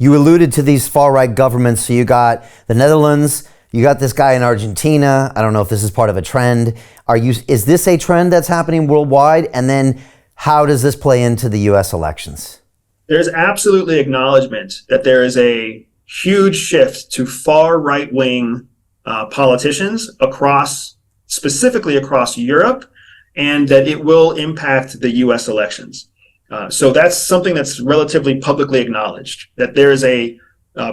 You alluded to these far-right governments. So you got the Netherlands, you got this guy in Argentina. I don't know if this is part of a trend. Is this a trend that's happening worldwide? And then how does this play into the US elections? There's absolutely acknowledgement that there is a huge shift to far right-wing politicians specifically across Europe, and that it will impact the US elections. So that's something that's relatively publicly acknowledged, that there is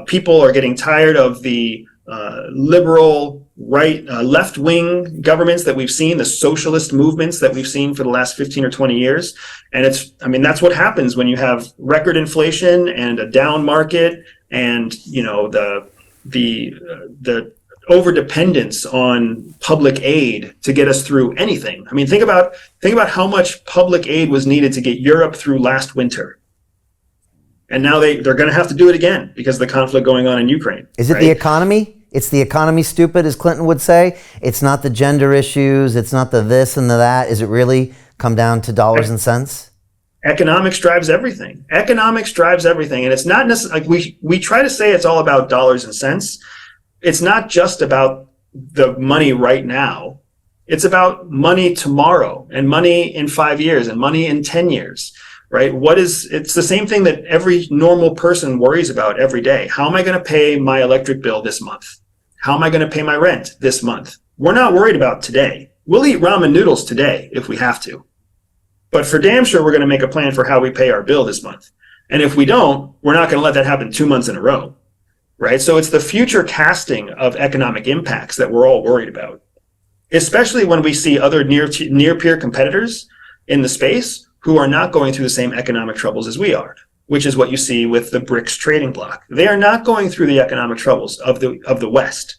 people are getting tired of the liberal left-wing governments that we've seen, the socialist movements that we've seen for the last 15 or 20 years. And that's what happens when you have record inflation and a down market, and the over-dependence on public aid to get us through anything. I mean, think about how much public aid was needed to get Europe through last winter. And now they're going to have to do it again because of the conflict going on in Ukraine. Is it the economy? It's the economy, stupid, as Clinton would say. It's not the gender issues. It's not the this and the that. Is it really come down to dollars and cents? Economics drives everything. Economics drives everything. And it's not necessarily like we try to say it's all about dollars and cents. It's not just about the money right now. It's about money tomorrow, and money in 5 years, and money in 10 years, right? It's the same thing that every normal person worries about every day. How am I going to pay my electric bill this month? How am I going to pay my rent this month? We're not worried about today. We'll eat ramen noodles today if we have to. But for damn sure, we're going to make a plan for how we pay our bill this month. And if we don't, we're not going to let that happen 2 months in a row. Right? So it's the future casting of economic impacts that we're all worried about, especially when we see other near peer competitors in the space who are not going through the same economic troubles as we are, which is what you see with the BRICS trading bloc. They are not going through the economic troubles of the West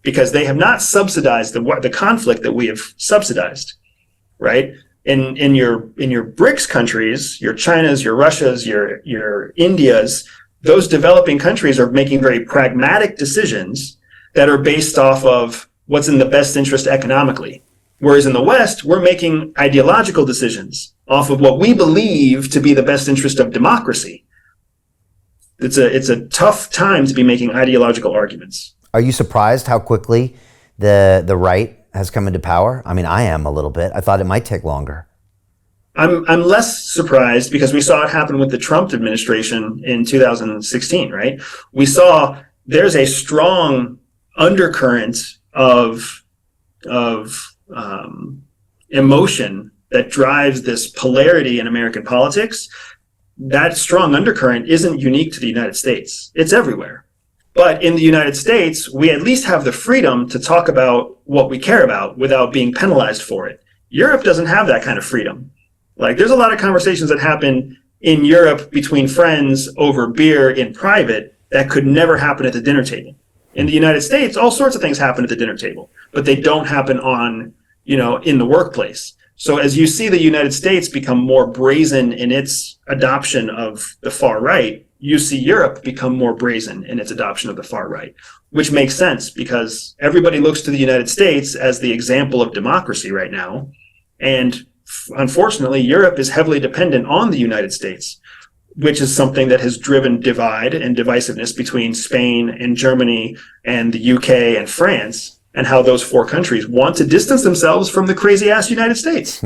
because they have not subsidized the conflict that we have subsidized, right? In your BRICS countries, your Chinas, your Russias, your Indias, those developing countries are making very pragmatic decisions that are based off of what's in the best interest economically. Whereas in the West, we're making ideological decisions off of what we believe to be the best interest of democracy. It's a tough time to be making ideological arguments. Are you surprised how quickly the right has come into power? I mean, I am a little bit. I thought it might take longer. I'm less surprised because we saw it happen with the Trump administration in 2016, right? We saw there's a strong undercurrent of emotion that drives this polarity in American politics. That strong undercurrent isn't unique to the United States. It's everywhere. But in the United States, we at least have the freedom to talk about what we care about without being penalized for it. Europe doesn't have that kind of freedom. Like, there's a lot of conversations that happen in Europe between friends over beer in private that could never happen at the dinner table. In the United States, all sorts of things happen at the dinner table, but they don't happen in the workplace. So as you see the United States become more brazen in its adoption of the far right, you see Europe become more brazen in its adoption of the far right, which makes sense because everybody looks to the United States as the example of democracy right now. And unfortunately, Europe is heavily dependent on the United States, which is something that has driven divide and divisiveness between Spain and Germany and the UK and France, and how those four countries want to distance themselves from the crazy-ass United States.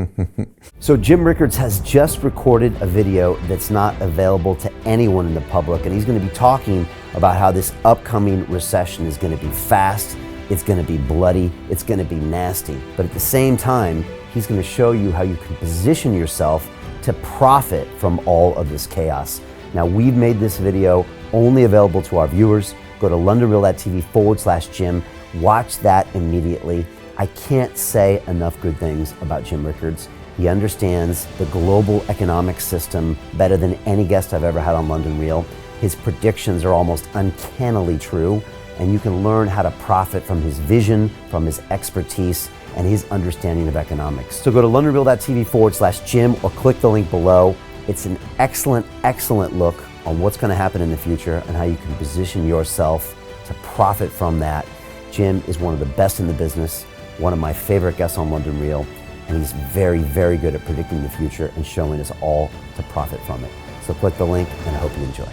So Jim Rickards has just recorded a video that's not available to anyone in the public, and he's going to be talking about how this upcoming recession is going to be fast, it's going to be bloody, it's going to be nasty. But at the same time, he's going to show you how you can position yourself to profit from all of this chaos. Now, we've made this video only available to our viewers. Go to londonreal.tv/Jim. Watch that immediately. I can't say enough good things about Jim Rickards. He understands the global economic system better than any guest I've ever had on London Real. His predictions are almost uncannily true, and you can learn how to profit from his vision, from his expertise, and his understanding of economics. So go to londonreal.tv/Jim or click the link below. It's an excellent, excellent look on what's going to happen in the future and how you can position yourself to profit from that. Jim is one of the best in the business, one of my favorite guests on London Real, and he's very, very good at predicting the future and showing us all to profit from it. So click the link, and I hope you enjoy.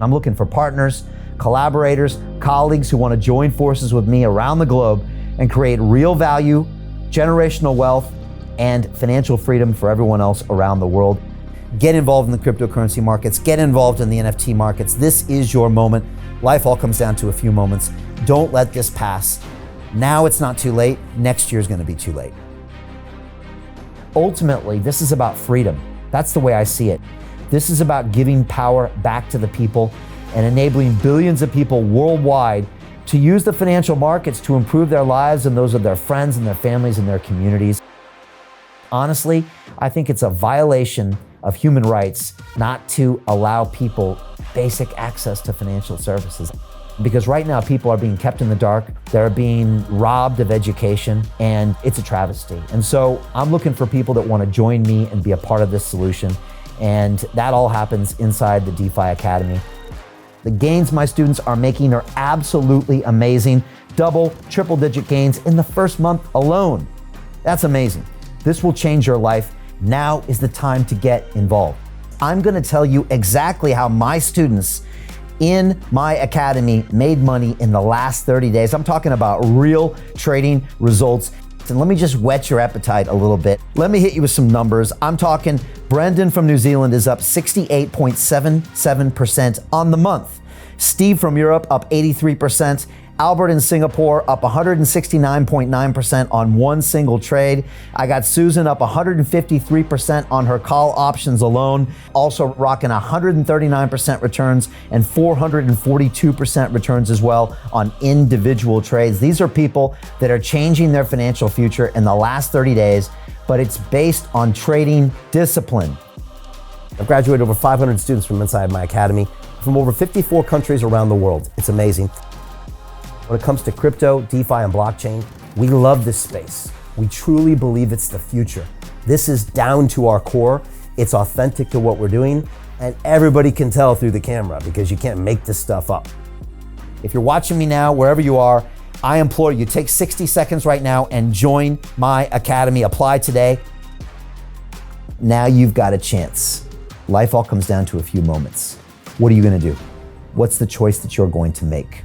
I'm looking for partners, collaborators, colleagues who want to join forces with me around the globe and create real value, generational wealth, and financial freedom for everyone else around the world. Get involved in the cryptocurrency markets, get involved in the NFT markets. This is your moment. Life all comes down to a few moments. Don't let this pass. Now it's not too late. Next year's going to be too late. Ultimately, this is about freedom. That's the way I see it. This is about giving power back to the people and enabling billions of people worldwide to use the financial markets to improve their lives and those of their friends and their families and their communities. Honestly, I think it's a violation of human rights not to allow people basic access to financial services. Because right now people are being kept in the dark, they're being robbed of education, and it's a travesty. And so I'm looking for people that want to join me and be a part of this solution. And that all happens inside the DeFi Academy. The gains my students are making are absolutely amazing. Double, triple digit gains in the first month alone. That's amazing. This will change your life. Now is the time to get involved. I'm going to tell you exactly how my students in my academy made money in the last 30 days. I'm talking about real trading results. And let me just whet your appetite a little bit. Let me hit you with some numbers. I'm talking Brendan from New Zealand is up 68.77% on the month. Steve from Europe up 83%. Albert in Singapore up 169.9% on one single trade. I got Susan up 153% on her call options alone, also rocking 139% returns and 442% returns as well on individual trades. These are people that are changing their financial future in the last 30 days, but it's based on trading discipline. I've graduated over 500 students from inside my academy from over 54 countries around the world. It's amazing. When it comes to crypto, DeFi, and blockchain, we love this space. We truly believe it's the future. This is down to our core. It's authentic to what we're doing, and everybody can tell through the camera because you can't make this stuff up. If you're watching me now, wherever you are, I implore you, take 60 seconds right now and join my academy. Apply today. Now you've got a chance. Life all comes down to a few moments. What are you going to do? What's the choice that you're going to make?